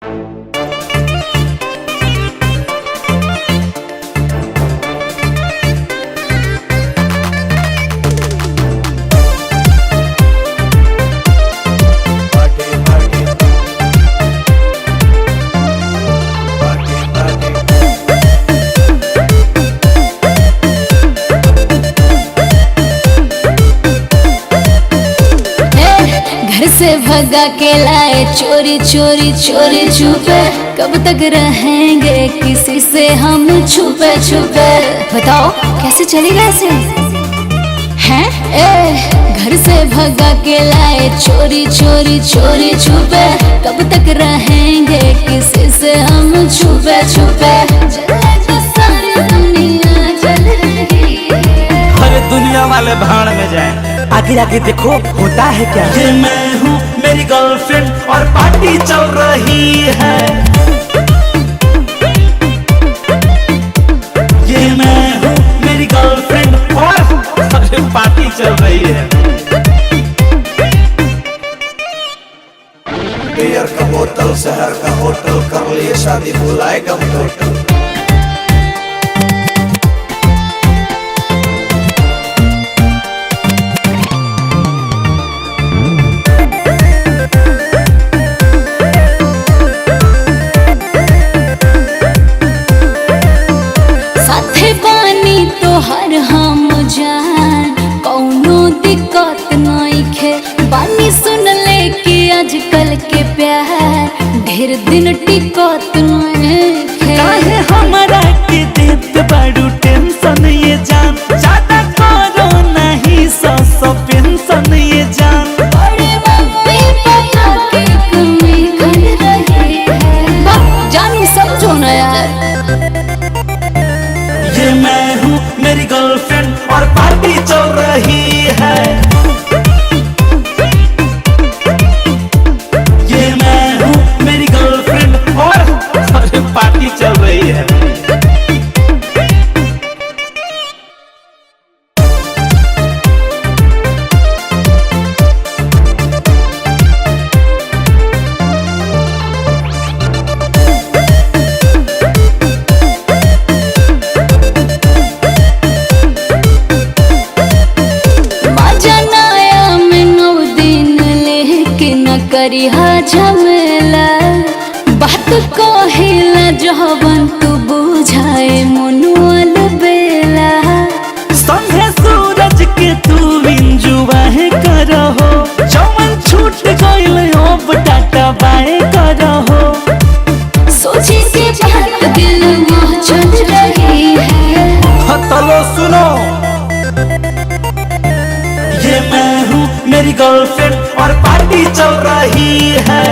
घर से भगा के लाए चोरी चोरी चोरी छुपे, कब तक रहेंगे किसी से हम छुपे छुपे। बताओ कैसे चलेगा ऐसे हैं? घर से भगा के लाए चोरी चोरी चोरी छुपे, कब तक रहेंगे किसी से हम छुपे छुपे। सारी दुनिया जल रही है, हर दुनिया वाले भाड़ में जाए। आगे आगे देखो होता है क्या। ये मैं हूँ, मेरी गर्लफ्रेंड और पार्टी चल रही है। ये मैं हूँ, मेरी गर्लफ्रेंड और पार्टी चल रही है। बियर का बोतल, शहर का होटल, कर लिए शादी बुलाएगा टोटल। हर हम जान कौनो दिक्कत नहीं खे, बानी सुन ले कि आजकल के प्यार ढेर दिन टिकत नहीं खे। काहे हमरा के देत बड़ू टेंशन ये जान, ज्यादा करो नहीं सस्पेंशन ये जान। बड़े मम्मी पापा की कमी कर रही है, जान समझो ना यार। ये मैं हूँ, मेरी गर्लफ्रेंड और पार्टी चल रही है। ये मैं हूँ, मेरी गर्लफ्रेंड और पार्टी चल रही है। करी हा झमेला, बात कहिला जवन तू बुझाए मनुअल बेला। संगे सूरज के तू इंजॉय करहो, जवन छूट गइल अब टाटा बाय करहो। सोची के बात दिल में चल रही है, चलो सुनो। ये मैं हूँ, मेरी गर्लफ्रेंड और पार्टी चल रही है।